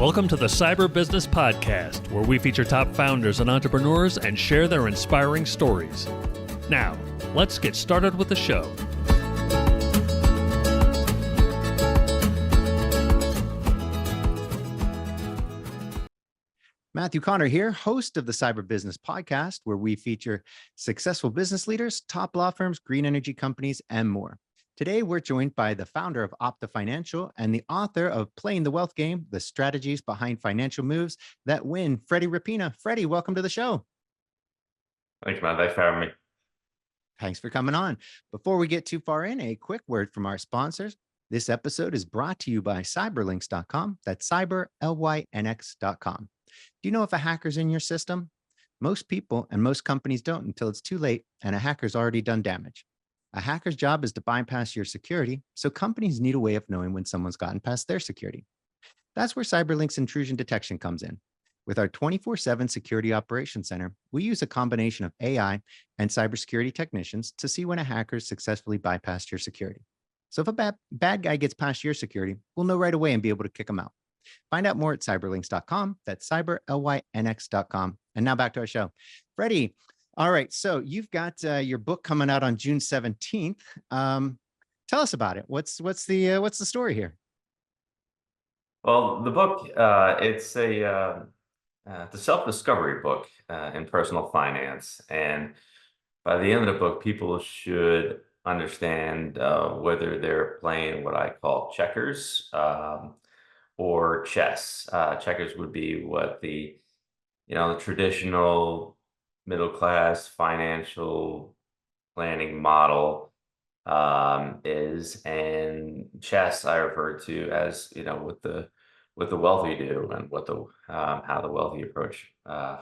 Welcome to the Cyber Business Podcast, where we feature top founders and entrepreneurs and share their inspiring stories. Now, let's get started with the show. Matthew Connor here, host of the Cyber Business Podcast, where we feature successful business leaders, top law firms, green energy companies, and more. Today, we're joined by the founder of Opta Financial and the author of Playing the Wealth Game, The Strategies Behind Financial Moves That Win, Freddie Rappina. Freddie, welcome to the show. Thanks, man. Thanks for having me. Thanks for coming on. Before we get too far in, a quick word from our sponsors. This episode is brought to you by cyberlynx.com. That's cyberlynx.com. Do you know if a hacker's in your system? Most people and most companies don't until it's too late and a hacker's already done damage. A hacker's job is to bypass your security, so companies need a way of knowing when someone's gotten past their security. That's where CyberLynx intrusion detection comes in. With our 24/7 security operations center, we use a combination of AI and cybersecurity technicians to see when a hacker successfully bypassed your security. So if a bad guy gets past your security, we'll know right away and be able to kick them out. Find out more at cyberlynx.com. That's cyberlynx.com. And now back to our show. Freddie, all right. So you've got your book coming out on June 17th. Tell us about it. What's the story here? Well, the book, it's a self-discovery book in personal finance. And by the end of the book, people should understand whether they're playing what I call checkers or chess. Checkers would be what the traditional middle-class financial planning model is, and chess I refer to as what the wealthy do and what the how the wealthy approach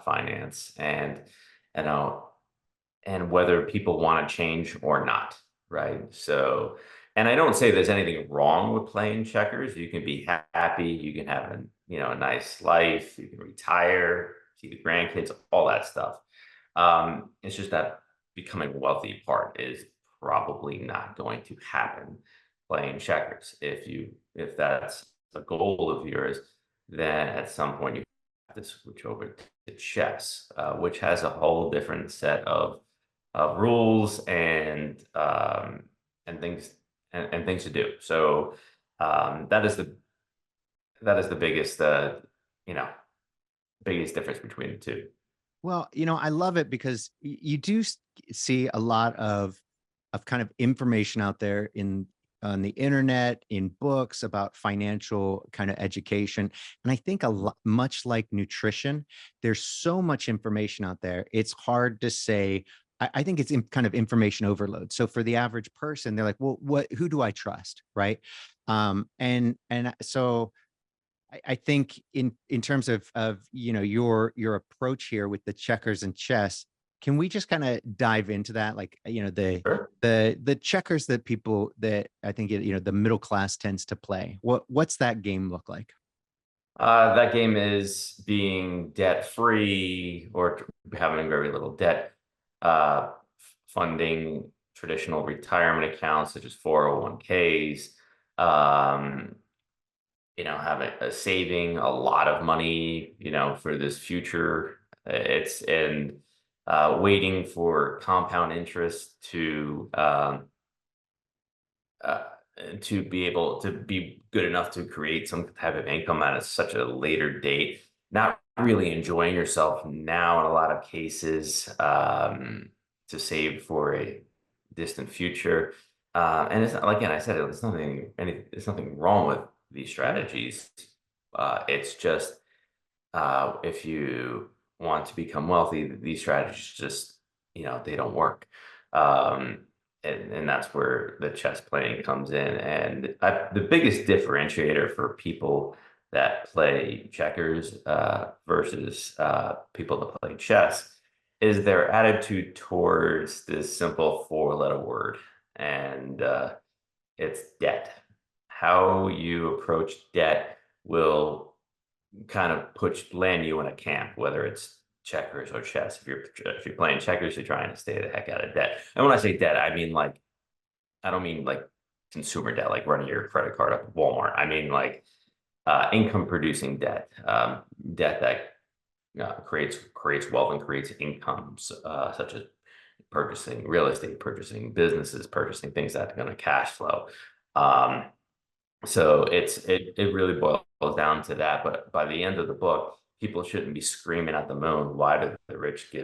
finance, and and whether people want to change or not, right? So, and I don't say there's anything wrong with playing checkers. You can be happy, you can have a nice life, you can retire, see the grandkids, all that stuff. It's just that becoming wealthy part is probably not going to happen playing checkers. If that's a goal of yours, then at some point you have to switch over to chess, which has a whole different set of rules and things and things to do. So that is the biggest biggest difference between the two. Well, I love it because you do see a lot of kind of information out there on the internet, in books about financial kind of education. And I think much like nutrition, there's so much information out there. It's hard to say. I think it's kind of information overload. So for the average person, they're like, well, who do I trust? Right. And so I think in terms of your approach here with the checkers and chess, can we just kind of dive into that? Like, Sure. the checkers that people that I think the middle class tends to play. What's that game look like? That game is being debt free or having very little debt, funding traditional retirement accounts such as 401ks. Having saving a lot of money, for this future. It's and waiting for compound interest to be able to be good enough to create some type of income at such a later date. Not really enjoying yourself now in a lot of cases, to save for a distant future. And it's again, I said there's nothing wrong with these strategies. It's just if you want to become wealthy, these strategies just they don't work. And that's where the chess playing comes in. And the biggest differentiator for people that play checkers versus people that play chess is their attitude towards this simple 4-letter word, and it's debt. How you approach debt will kind of land you in a camp, whether it's checkers or chess. If you're playing checkers, you're trying to stay the heck out of debt. And when I say debt, I don't mean like consumer debt, like running your credit card up at Walmart. I mean like income producing debt, debt that creates wealth and creates incomes, such as purchasing real estate, purchasing businesses, purchasing things that are going to cash flow. Um, so it really boils down to that. But by the end of the book, people shouldn't be screaming at the moon. Why do the rich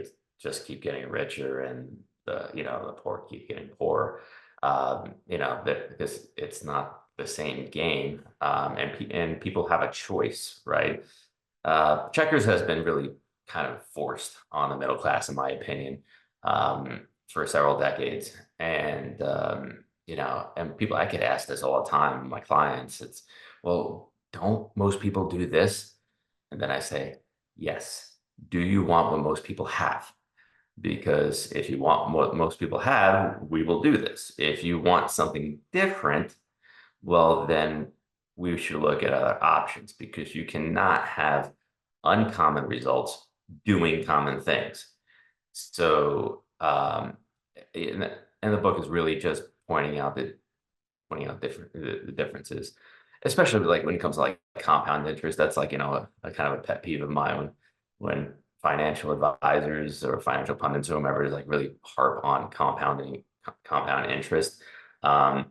just keep getting richer and the poor keep getting poorer? Because it's not the same game. And people have a choice, right? Checkers has been really kind of forced on the middle class, in my opinion, for several decades. And people, I get asked this all the time, my clients, it's, well, don't most people do this? And then I say, yes. Do you want what most people have? Because if you want what most people have, we will do this. If you want something different, well, then we should look at other options, because you cannot have uncommon results doing common things. So, and the book is really just pointing out the differences, especially like when it comes to like compound interest. That's like, a kind of a pet peeve of mine when financial advisors or financial pundits or whomever is like really harp on compound interest. Um,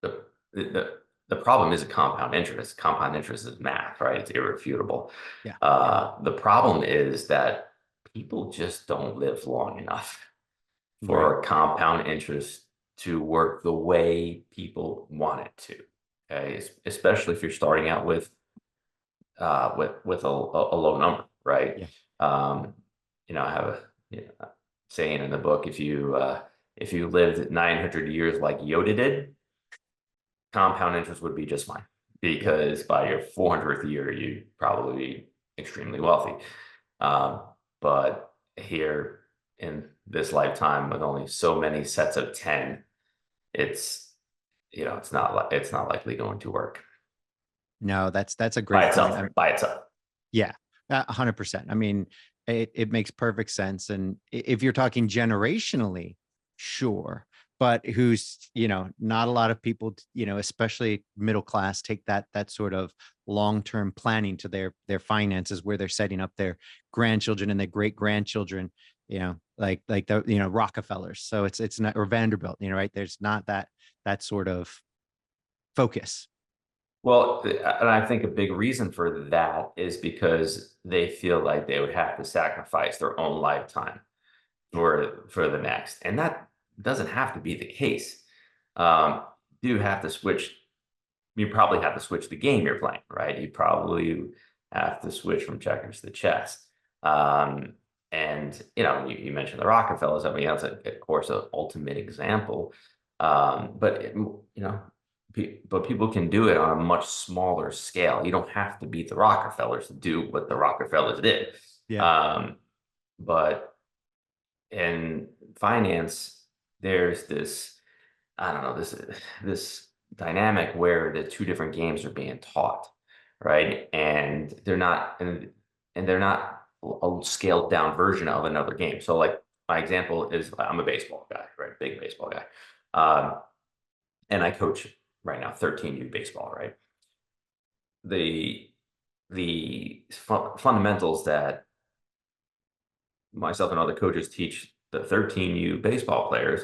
the, the problem is a compound interest. Compound interest is math, right? It's irrefutable. Yeah. The problem is that people just don't live long enough Right. for compound interest to work the way people want it to. Okay, especially if you're starting out with a low number, right? Yeah. I have a saying in the book: if you lived 900 years like Yoda did, compound interest would be just fine, Yeah. because by your 400th year, you'd probably be extremely wealthy. Um, but here in this lifetime, with only so many sets of 10, it's it's not likely going to work No, that's a by great point. itself. By itself. Yeah, 100%. I mean, it makes perfect sense. And if you're talking generationally, sure. But not a lot of people, especially middle class, take that sort of long-term planning to their finances, where they're setting up their grandchildren and their great grandchildren, like the Rockefellers. So it's not, or Vanderbilt, right? There's not that sort of focus. Well, and I think a big reason for that is because they feel like they would have to sacrifice their own lifetime Yeah. for the next, and that doesn't have to be the case. Um, you have to switch. You probably have to switch the game you're playing, right? You probably have to switch from checkers to chess. Um, and you mentioned the Rockefellers. I mean, that's of course an ultimate example. But people can do it on a much smaller scale. You don't have to beat the Rockefellers to do what the Rockefellers did. Yeah. Um, but in finance, there's this, I don't know, this dynamic where the two different games are being taught, right? And they're not a scaled down version of another game. So like my example is, I'm a baseball guy, right? Big baseball guy. And I coach right now 13U baseball, right? The fundamentals that myself and other coaches teach the 13U baseball players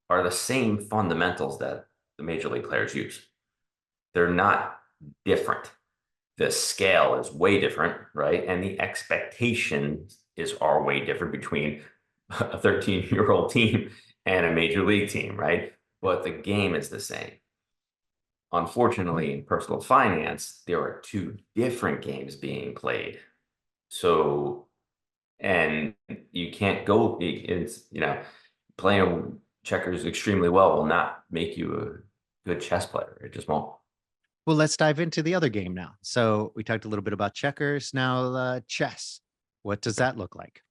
are the same fundamentals that the major league players use. They're not different. The scale is way different, right? And the expectations are way different between a 13-year-old team and a major league team, right? But the game is the same. Unfortunately, in personal finance, there are two different games being played. So, and you can't go, playing checkers extremely well will not make you a good chess player. It just won't. Well, let's dive into the other game now. So we talked a little bit about checkers. Now, chess. What does that look like?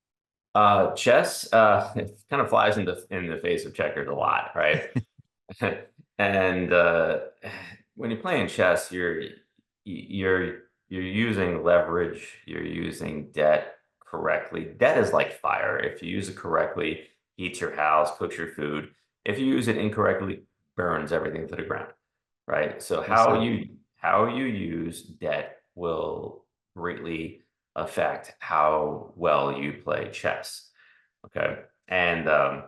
Chess, it kind of flies in the face of checkers a lot, right? And when you're playing chess, you're using leverage, you're using debt correctly. Debt is like fire. If you use it correctly, heats your house, cooks your food. If you use it incorrectly, burns everything to the ground, right? So Well said. how you use debt will greatly affect how well you play chess. Okay. And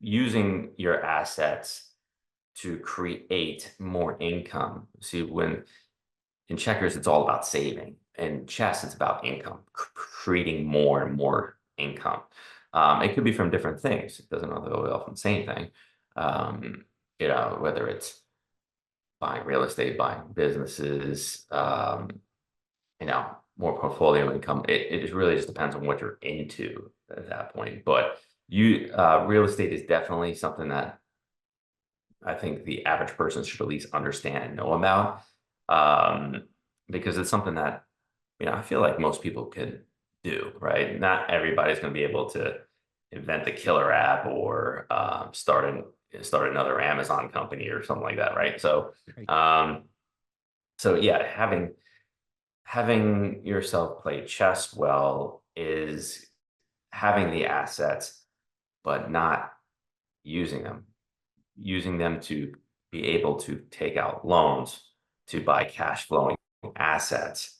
using your assets to create more income. See, when in checkers, it's all about saving. In chess, it's about income, creating more and more income. It could be from different things. It doesn't always go from the same thing. Whether it's buying real estate, buying businesses, more portfolio income. It just really just depends on what you're into at that point. But real estate is definitely something that I think the average person should at least understand and know about, because it's something that I feel like most people could do. Right? Not everybody's going to be able to invent the killer app or start another Amazon company or something like that. Right? So, Right. yeah, having yourself play chess well is having the assets, but not using them, using them to be able to take out loans to buy cash flowing assets.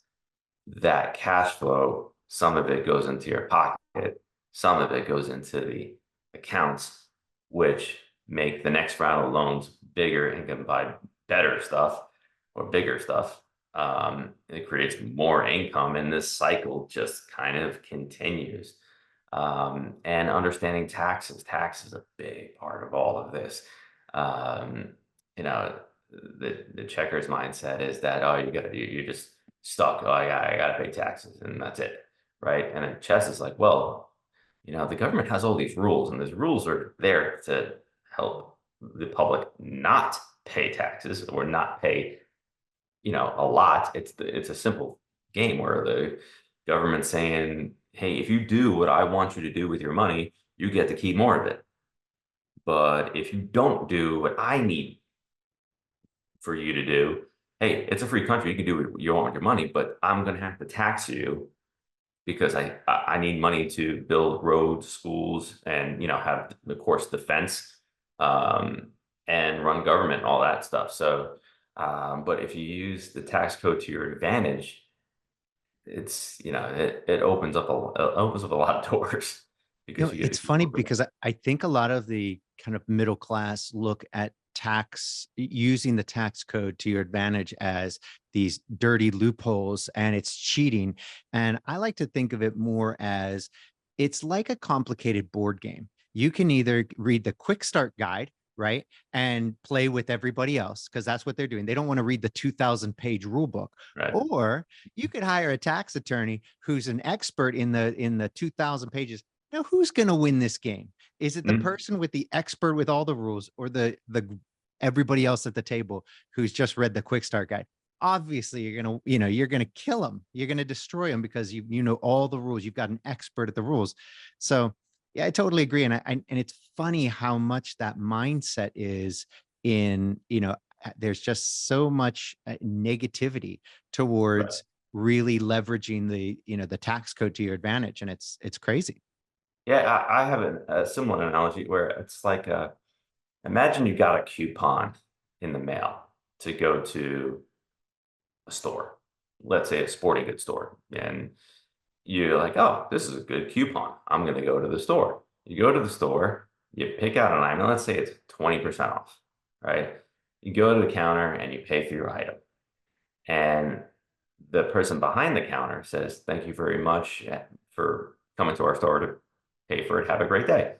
That cash flow, some of it goes into your pocket, some of it goes into the accounts, which make the next round of loans bigger and can buy better stuff or bigger stuff. It creates more income, and this cycle just kind of continues. And understanding tax is a big part of all of this. Um, you know, the checker's mindset is that, oh, you're just stuck. Oh, I gotta pay taxes and that's it, right? And then chess is like, well, the government has all these rules, and those rules are there to help the public not pay taxes or not pay, a lot. It's a simple game where the government's saying, hey, if you do what I want you to do with your money, you get to keep more of it. But if you don't do what I need for you to do, hey, it's a free country. You can do what you want with your money, but I'm going to have to tax you because I need money to build roads, schools, and have, of course, defense, um, and run government, and all that stuff. So, but if you use the tax code to your advantage, it opens up a lot of doors because you get to It's keep funny more of it. because I think a lot of the kind of middle class look at using the tax code to your advantage as these dirty loopholes and it's cheating. And I like to think of it more as it's like a complicated board game. You can either read the quick start guide, right, and play with everybody else because that's what they're doing. They don't want to read the 2,000-page rule book. Right. Or you could hire a tax attorney who's an expert in the 2,000 pages. Now, who's going to win this game? Is it the Mhm. person with the expert with all the rules, or the everybody else at the table who's just read the quick start guide? Obviously, you're gonna kill them. You're gonna destroy them because you know all the rules. You've got an expert at the rules. So yeah, I totally agree. And it's funny how much that mindset is in, there's just so much negativity Right. towards really leveraging the tax code to your advantage. And it's crazy. Yeah, I have a similar analogy where it's like, imagine you got a coupon in the mail to go to a store, let's say a sporting goods store, and you're like, oh, this is a good coupon. I'm going to go to the store. You go to the store, you pick out an item. Let's say it's 20% off, right? You go to the counter and you pay for your item. And the person behind the counter says, thank you very much for coming to our store to pay for it. Have a great day.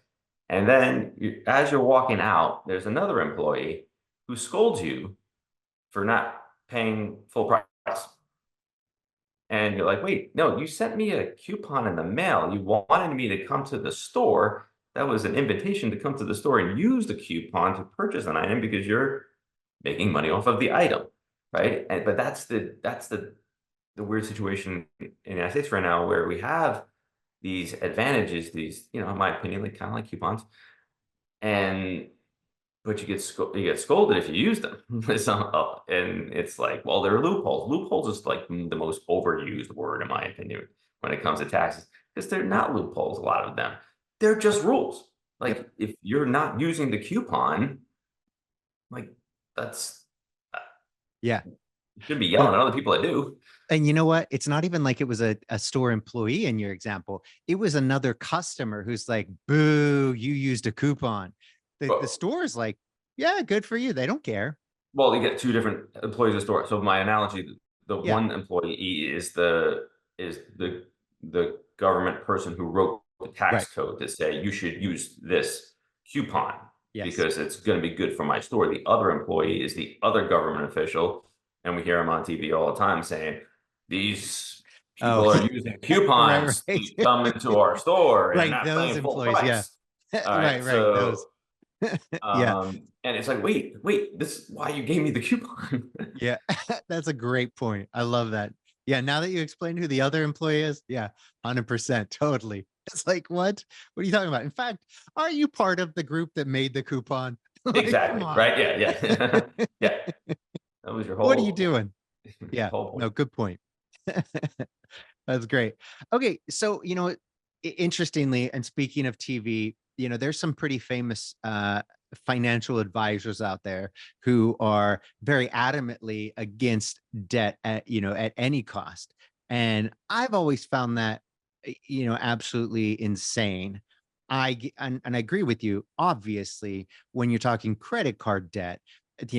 And then as you're walking out, there's another employee who scolds you for not paying full price. And you're like, wait, no, you sent me a coupon in the mail. You wanted me to come to the store. That was an invitation to come to the store and use the coupon to purchase an item because you're making money off of the item, right? But that's the weird situation in the United States right now where we have these advantages, these, in my opinion, like kind of like coupons, and but you get scolded if you use them. And it's like, well, there are loopholes. Loopholes is like the most overused word in my opinion when it comes to taxes because they're not loopholes. A lot of them, they're just rules. Yep. Like if you're not using the coupon, like that's Yeah. You shouldn't be But yelling at other people that do. and you know what? It's not even like it was a store employee in your example. It was another customer who's like, boo, you used a coupon. The But, store is like, yeah, good for you. They don't care. well, you get two different employees of the store. So my analogy, the Yeah, one employee is the government person who wrote the right. tax code to say you should use this coupon Yes. because it's going to be good for my store. The other employee is the other government official, and we hear him on TV all the time saying these Oh, people are using right, coupons right. to come into our store and Right. not Those paying full employees. Yeah. price. All right, Right, right. Those. so Yeah. and it's like, wait, this is why you gave me the coupon. Yeah. That's a great point. I love that. Yeah. Now that you explained who the other employee is, yeah, 100%. Totally. It's like, what? What are you talking about? In fact, are you part of the group that made the coupon? Like, come Exactly, on. right? Yeah, yeah. Yeah, that was your What are you whole doing? Yeah. whole point. No, good point. That's great. Okay, so interestingly, and speaking of TV, there's some pretty famous financial advisors out there who are very adamantly against debt at any cost. And I've always found that absolutely insane. And I agree with you. Obviously, when you're talking credit card debt, if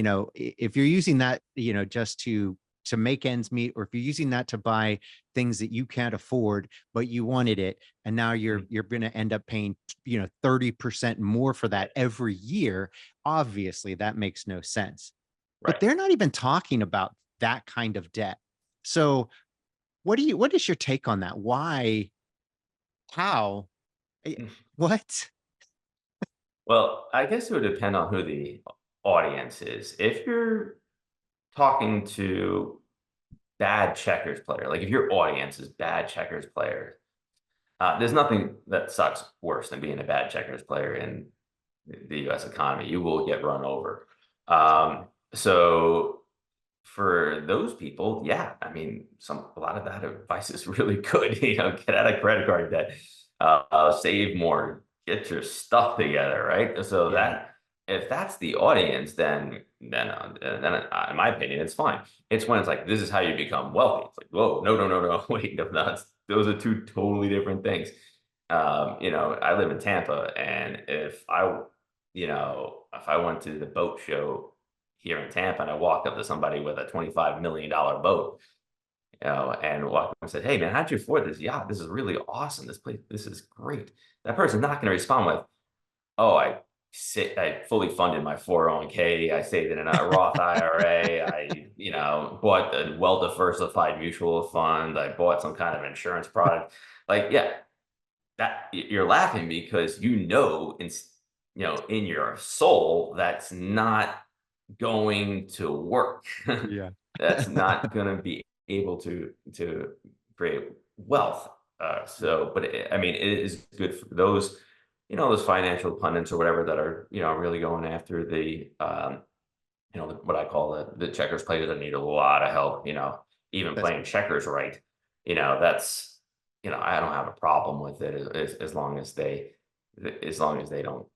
you're using that, just to make ends meet, or if you're using that to buy things that you can't afford, but you wanted it, and now Mhm. you're going to end up paying 30% more for that every year. Obviously, that makes no sense. But Right. they're not even talking about that kind of debt. So what is your take on that? Why? How? Eh, Mm. what? Well, I guess it would depend on who the audience is. If you're talking to bad checkers player, like if your audience is bad checkers player, there's nothing that sucks worse than being a bad checkers player in the U.S. economy. You will get run over. So for those people, yeah, I mean, a lot of that advice is really good. Get out of credit card debt, save more, get your stuff together, right? So Yeah. that if that's the audience, in my opinion, it's fine. It's when it's like this is how you become wealthy. It's like, whoa, no, no, no, no, wait, no, those are two totally different things. I live in Tampa, and if I went to the boat show here in Tampa and I walk up to somebody with a $25 million boat, and walk up and said, "Hey man, how'd you afford this yacht? This is really awesome. This place, this is great." That person's not going to respond with, "Oh, I fully funded my 401k. I saved it in a Roth IRA. Bought a well diversified mutual fund. I bought some kind of insurance product." Like, yeah, that you're laughing because in your soul that's not going to work. Yeah. That's not going to be able to create wealth. But I mean, it is good for those financial pundits or whatever that are really going after what I call the checkers players that need a lot of help. Even That's playing checkers right. That's I don't have a problem with it as long as they don't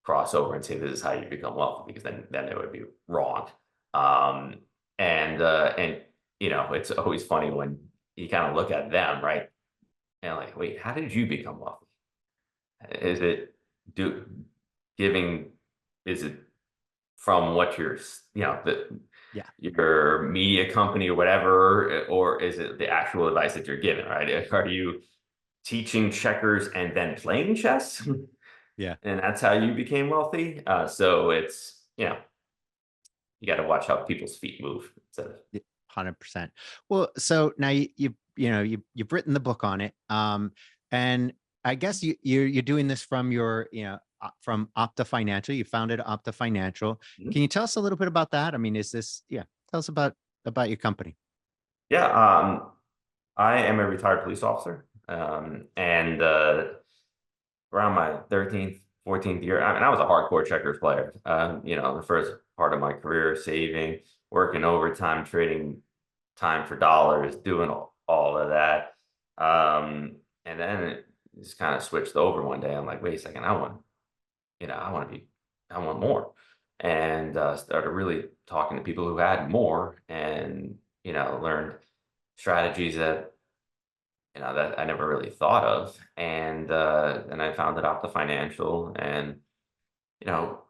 cross over and say this is how you become wealthy, because then it would be wrong. Um, and it's always funny when you kind of look at them, right? And like, wait, how did you become wealthy? Is it do giving? Is it from what yeah. your media company or whatever, or is it the actual advice that you're given? Right? Are you teaching checkers and then playing chess? Yeah. And that's how you became wealthy. So it's you got to watch how people's feet move. 100%. Well, so now you've written the book on it, and I guess you're doing this from your from Opta Financial. You founded Opta Financial. Mhm. Can you tell us a little bit about that? I mean, is this Tell us about your company. Yeah, I am a retired police officer, and around my 13th, 14th year, I mean, I was a hardcore checkers player. The first part of my career, saving, working overtime, trading time for dollars, doing all of that. And then it just kind of switched over one day. I'm like, wait a second, I want to be, I want more. And started really talking to people who had more, and learned strategies that that I never really thought of, and I founded Opta Financial, and you know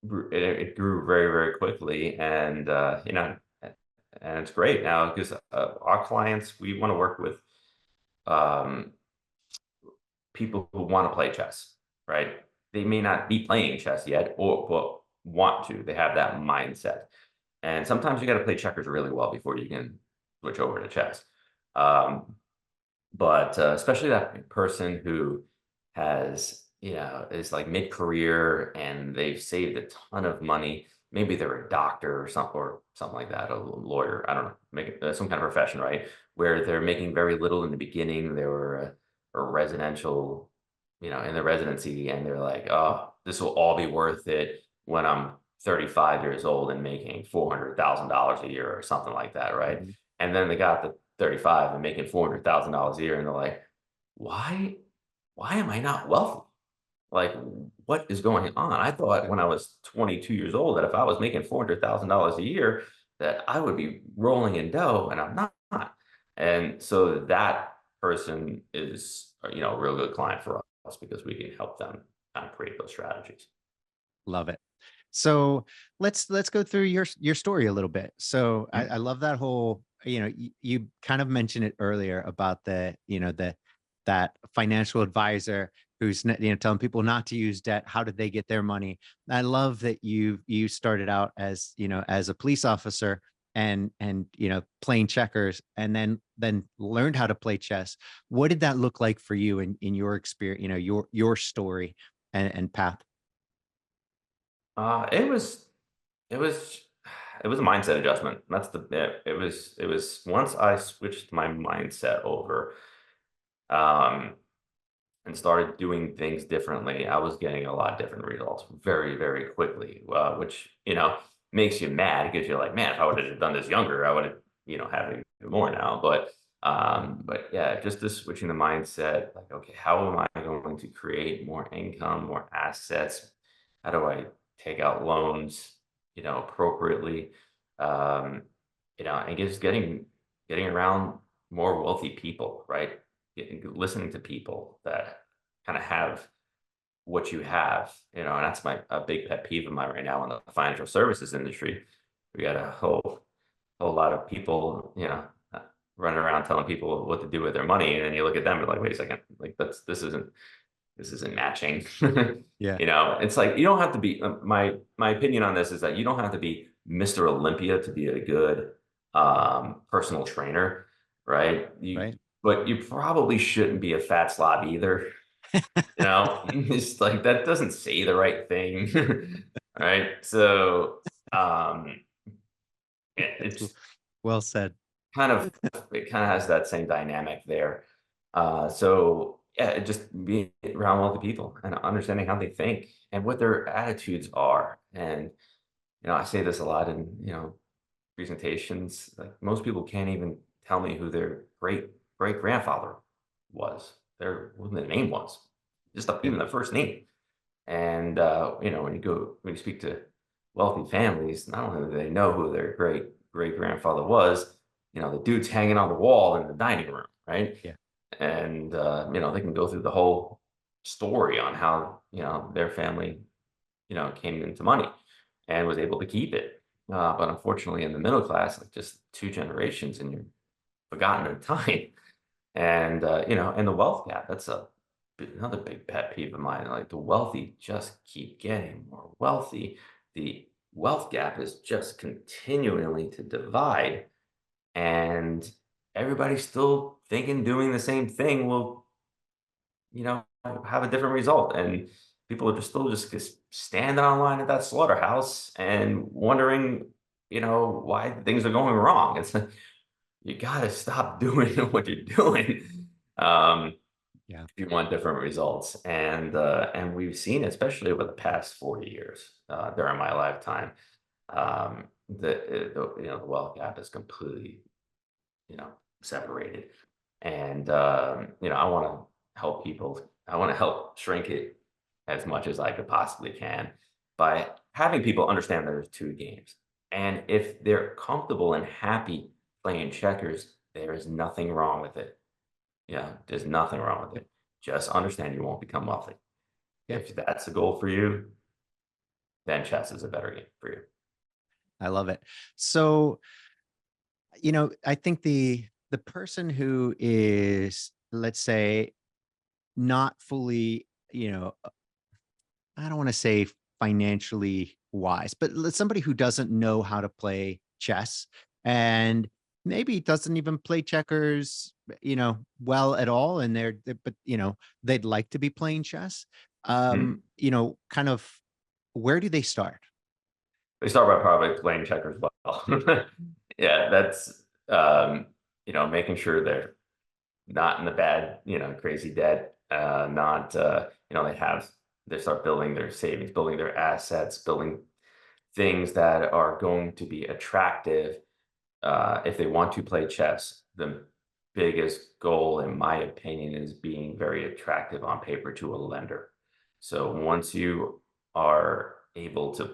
it grew very, very quickly, and it's great now because our clients, we want to work with um, people who want to play chess, right? They may not be playing chess yet, or but want to. They have that mindset, and sometimes you got to play checkers really well before you can switch over to chess. Um, but especially that person who has is like mid-career and they've saved a ton of money. Maybe they're a doctor or something like that, a lawyer, I don't know, make it some kind of profession, right, where they're making very little in the beginning. They were a residential, in the residency, and they're like, oh, this will all be worth it when I'm 35 years old and making $400,000 a year or something like that, right? Mhm. And then they got the 35 and making $400,000 a year, and they're like, why why am I not wealthy? Like, what is going on? I thought Yeah. when I was 22 years old that if I was making $400,000 a year, that I would be rolling in dough, and I'm not. And so that person is, a real good client for us because we can help them kind of create those strategies. Love it. So let's go through your story a little bit. So I love that whole, you kind of mentioned it earlier about that financial advisor who's telling people not to use debt. How did they get their money? I love that you started out as as a police officer and playing checkers, and then learned how to play chess. What did that look like for you in your experience? Your story and path. It was It was it was a mindset adjustment. That's the it was once I switched my mindset over, um, and started doing things differently, I was getting a lot different results very, very quickly, which, makes you mad because you're like, man, if I would have done this younger, I would have, had even more now. But yeah, just this switching the mindset, like, okay, how am I going to create more income, more assets? How do I take out loans, appropriately? Um, and just getting around more wealthy people, right? Listening to people that kind of have what you have, and that's a big pet peeve of mine right now in the financial services industry. We got a whole lot of people, uh, running around telling people what to do with their money, and then you look at them and like, wait a second, like this isn't matching. Yeah. It's like you don't have to be. My opinion on this is that you don't have to be Mr. Olympia to be a good personal trainer, right? Right. But you probably shouldn't be a fat slob either. It's like that doesn't say the right thing, right? So um, That's it's well said. kind of it kind of has that same dynamic there. So yeah, it just being around wealthy people and understanding how they think and what their attitudes are. And I say this a lot in presentations. Like most people can't even tell me who their great grandfather was. What their name was, Yeah. even the first name. And when you speak to wealthy families, not only do they know who their great grandfather was, the dude's hanging on the wall in the dining room, right? Yeah. And they can go through the whole story on how their family came into money and was able to keep it. But unfortunately, in the middle class, like just two generations, and you're forgotten in time. And the wealth gap, that's another big pet peeve of mine. Like the wealthy just keep getting more wealthy. The wealth gap is just continually to divide, and everybody's still thinking doing the same thing will, have a different result. And people are just standing online at that slaughterhouse and wondering, why things are going wrong. It's like you got to stop doing what you're doing. Um, Yeah. if you want different results. And we've seen, especially over the past 40 years, during my lifetime, the wealth gap is completely, separated. And I want to help people. I want to help shrink it as much as I could possibly can by having people understand there's two games. And if they're comfortable and happy playing checkers, there is nothing wrong with it. Yeah, there's nothing wrong with it. Just understand you won't become wealthy. Yeah, If that's the goal for you, then chess is a better game for you. I love it. So, I think the person who is, let's say, not fully, I don't want to say financially wise, but somebody who doesn't know how to play chess and maybe doesn't even play checkers, well at all. And but they'd like to be playing chess. Mhm. Kind of, where do they start? They start by probably playing checkers well. Yeah, that's making sure they're not in the bad, crazy debt. Not they start building their savings, building their assets, building things that are going to be attractive if they want to play chess. The biggest goal, in my opinion, is being very attractive on paper to a lender. So once you are able to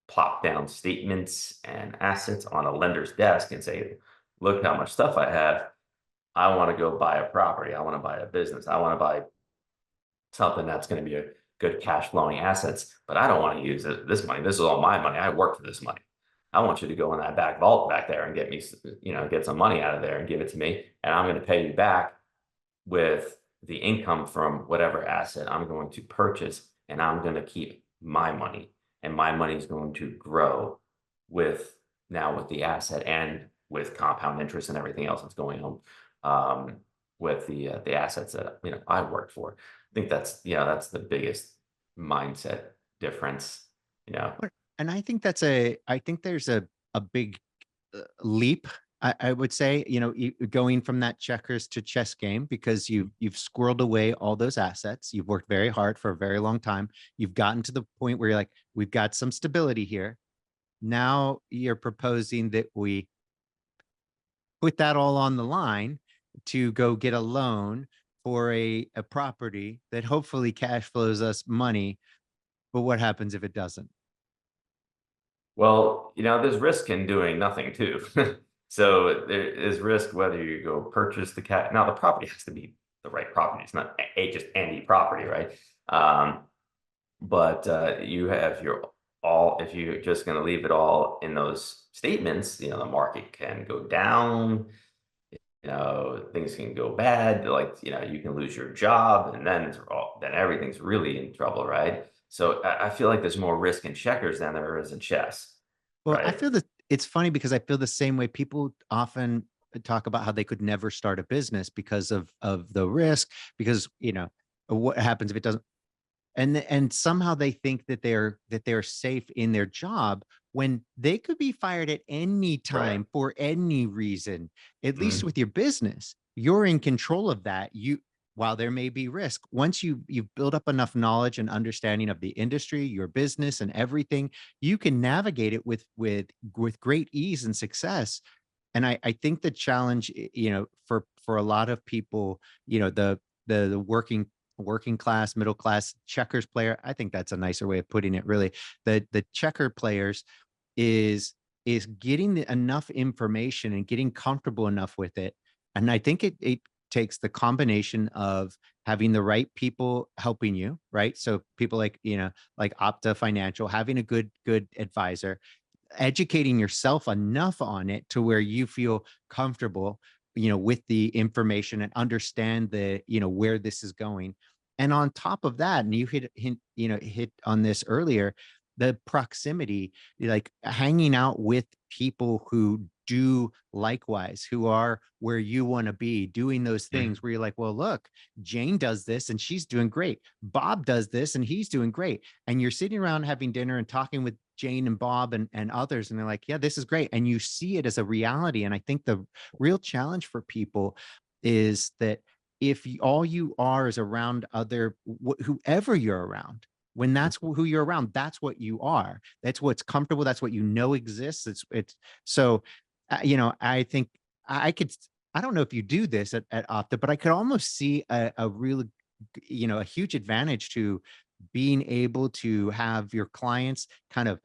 plop down statements and assets on a lender's desk and say, look how much stuff I have. I want to go buy a property. I want to buy a business. I want to buy something that's going to be a good cash flowing assets, but I don't want to use this money. This is all my money. I work for this money. I want you to go in that back vault back there and get me, get some money out of there and give it to me. And I'm going to pay you back with the income from whatever asset I'm going to purchase. And I'm going to keep my money, and my money is going to grow with with the asset and with compound interest and everything else that's going on with the assets that I worked for. I think that's the biggest mindset difference. You know, And I think there's a big leap. I would say, going from that checkers to chess game, because you've squirreled away all those assets. You've worked very hard for a very long time. You've gotten to the point where you're like, we've got some stability here. Now you're proposing that we put that all on the line to go get a loan for a property that hopefully cash flows us money. But what happens if it doesn't? well, there's risk in doing nothing too. So there is risk whether you go purchase the cat. Now the property has to be the right property. It's not just any property, right? Um, but you have your all. If you're just going to leave it all in those statements, the market can go down. Things can go bad. Like you can lose your job, and then everything's really in trouble, right? So I feel like there's more risk in checkers than there is in chess, Well, I right? feel that it's funny because I feel the same way. People often talk about how they could never start a business because of the risk, because what happens if it doesn't, and somehow they think that they're safe in their job when they could be fired at any Right. time for any reason. At least Mhm. with your business, you're in control of that. While there may be risk, once you've built up enough knowledge and understanding of the industry, your business, and everything, you can navigate it with great ease and success. And I think the challenge, for a lot of people, the working class, middle class checkers player, I think that's a nicer way of putting it, really. The checker players is getting enough information and getting comfortable enough with it. And I think it takes the combination of having the right people helping you, right? So people like, like Opta Financial, having a good advisor, educating yourself enough on it to where you feel comfortable, with the information and understand where this is going. And on top of that, and you hit on this earlier, the proximity, like hanging out with people who do likewise, who are where you want to be, doing those Mhm. things where you're like, well, look, Jane does this and she's doing great. Bob does this and he's doing great. And you're sitting around having dinner and talking with Jane and Bob and others, and they're like, yeah, this is great. And you see it as a reality. And I think the real challenge for people is that if all you are is around whoever you're around, when that's who you're around, that's what you are. That's what's comfortable. That's what exists. It's so, I think I could, I don't know if you do this at Opta, but I could almost see a real, a huge advantage to being able to have your clients kind of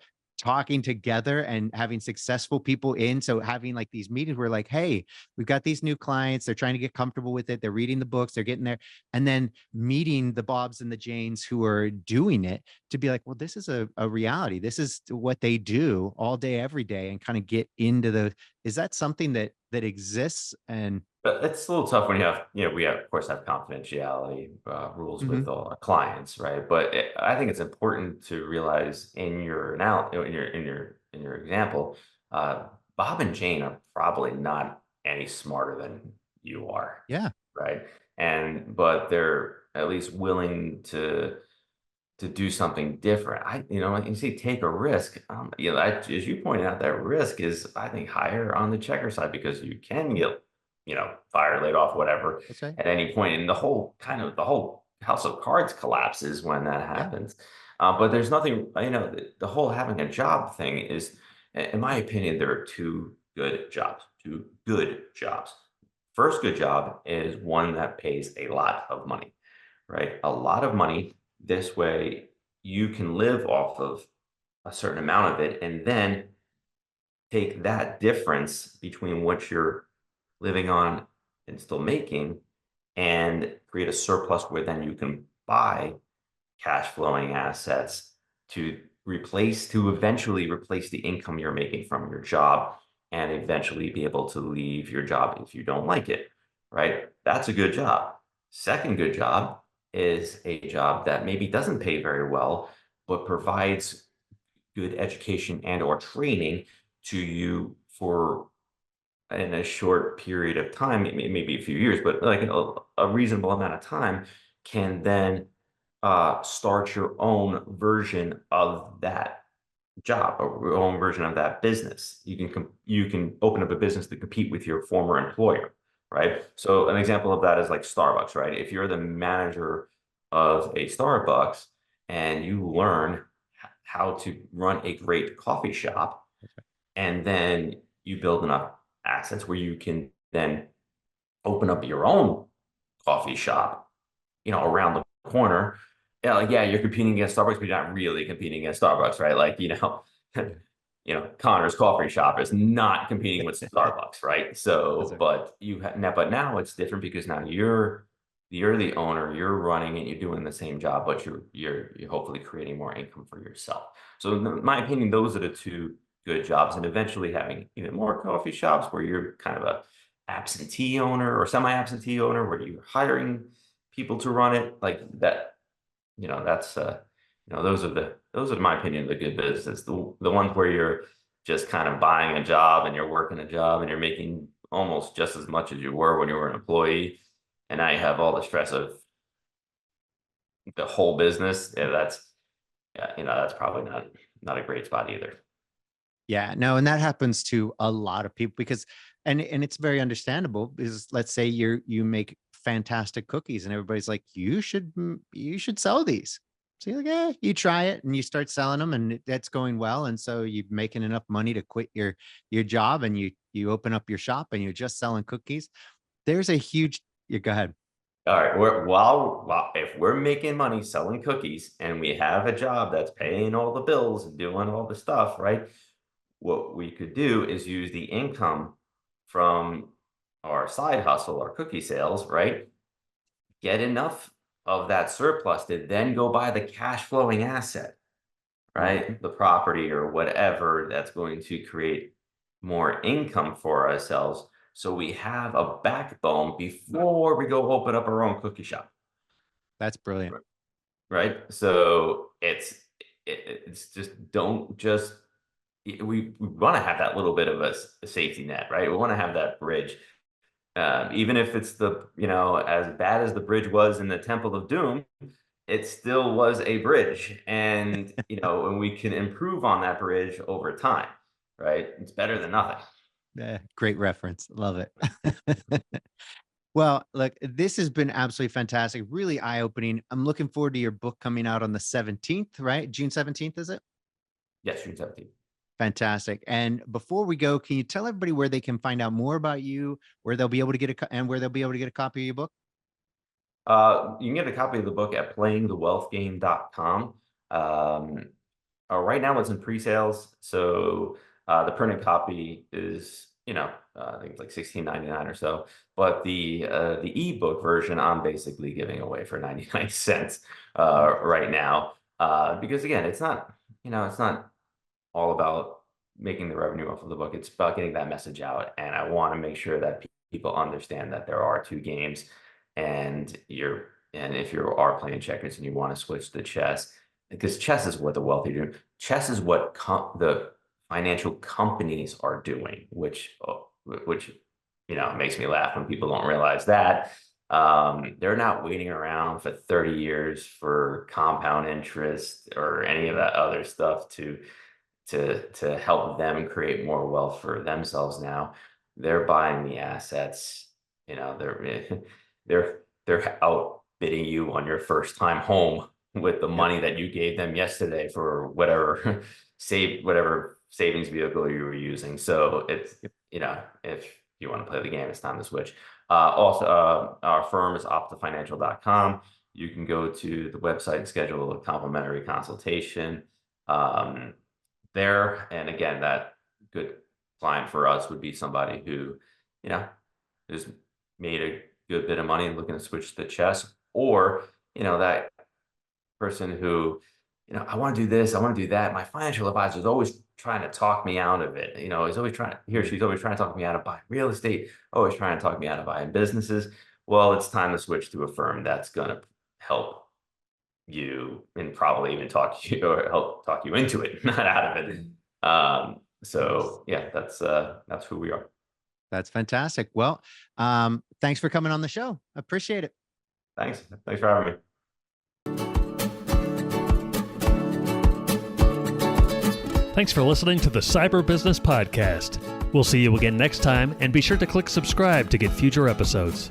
talking together and having successful people in. So having like these meetings where like, hey, we've got these new clients, they're trying to get comfortable with it, they're reading the books, they're getting there, and then meeting the Bobs and the Janes who are doing it to be like, well, this is a reality. This is what they do all day, every day, and kind of get into the, is that something that exists? And But it's a little tough when you have, we have, of course, have confidentiality rules with Mhm. all our clients, right? But I think it's important to realize in your in your example, uh, Bob and Jane are probably not any smarter than you are, Yeah, right? But they're at least willing to do something different. Like you say, take a risk. As you pointed out, that risk is, I think, higher on the checker side because you can get, fired, laid off, whatever, that's right. at any point, and the whole house of cards collapses when that Yeah. happens. But there's nothing, the whole having a job thing is, in my opinion, there are two good jobs. Two good jobs. First good job is one that pays a lot of money, right? A lot of money. This way, you can live off of a certain amount of it and then take that difference between what you're living on and still making and create a surplus where then you can buy cash flowing assets to eventually replace the income you're making from your job and eventually be able to leave your job if you don't like it, right? That's a good job. Second good job is a job that maybe doesn't pay very well, but provides good education and or training to you for in a short period of time, maybe a few years, but like a reasonable amount of time, can then start your own version of that job or your own version of that business. You can open up a business to compete with your former employer, right? So an example of that is like Starbucks, right? If you're the manager of a Starbucks and you learn how to run a great coffee shop, and then you build enough assets where you can then open up your own coffee shop, around the corner. Yeah, like, yeah, you're competing against Starbucks, but you're not really competing against Starbucks, right? Like, Connor's coffee shop is not competing with Starbucks, right? That's So, right. but now it's different because now you're the owner, you're running it, you're doing the same job, but you're hopefully creating more income for yourself. So, in my opinion, those are the two good jobs, and eventually having even more coffee shops where you're kind of a absentee owner or semi-absentee owner where you're hiring people to run it like that. That's those are my opinion the good business. The ones where you're just kind of buying a job and you're working a job and you're making almost just as much as you were when you were an employee, and now you have all the stress of the whole business. That's probably not a great spot either. Yeah, no, and that happens to a lot of people because, and it's very understandable because let's say you make fantastic cookies and everybody's like, you should sell these. So you're like, yeah, you try it and you start selling them and that's going well. And so you're making enough money to quit your job and you open up your shop and you're just selling cookies. There's a huge, you go ahead. All right. While if we're making money selling cookies and we have a job that's paying all the bills and doing all the stuff, right? What we could do is use the income from our side hustle, our cookie sales, right? Get enough of that surplus to then go buy the cash flowing asset, Mhm. right? The property or whatever that's going to create more income for ourselves. So we have a backbone before we go open up our own cookie shop. That's brilliant. Right? So it's just don't just we want to have that little bit of a safety net, right? We want to have that bridge, even if it's as bad as the bridge was in the Temple of Doom, it still was a bridge, and and we can improve on that bridge over time, right? It's better than nothing. Yeah, great reference. Love it. Well, look, this has been absolutely fantastic, really eye-opening. I'm looking forward to your book coming out on the 17th, right? June 17th, is it? Yes, June 17th. Fantastic. And before we go, can you tell everybody where they can find out more about you, where they'll be able to get and where they'll be able to get a copy of your book? You can get a copy of the book at playingthewealthgame.com. right now it's in pre-sales. So the printed copy is, I think it's like $16.99 or so. But the ebook version, I'm basically giving away for 99 cents right now. Because again, it's not all about making the revenue off of the book. It's about getting that message out. And I want to make sure that people understand that there are two games, and if you are playing checkers and you want to switch to chess, because chess is what the wealthy do. Chess is what the financial companies are doing, which makes me laugh when people don't realize that. They're not waiting around for 30 years for compound interest or any of that other stuff to help them create more wealth for themselves. Now they're buying the assets. They're outbidding you on your first time home with the money that you gave them yesterday for whatever whatever savings vehicle you were using. So it's, if you want to play the game, it's time to switch. Also, our firm is optafinancial.com. You can go to the website and schedule a complimentary consultation there. And again, that good client for us would be somebody who, has made a good bit of money looking to switch to chess, or, that person who, I want to do this, I want to do that. My financial advisor is always trying to talk me out of it. He's always she's always trying to talk me out of buying real estate, always trying to talk me out of buying businesses. Well, it's time to switch to a firm that's going to help you, and probably even talk you into it, not out of it. So yeah, that's who we are. That's fantastic. Well, thanks for coming on the show. I appreciate it. Thanks for having me. Thanks for listening to the Cyber Business Podcast. We'll see you again next time, and be sure to click subscribe to get future episodes.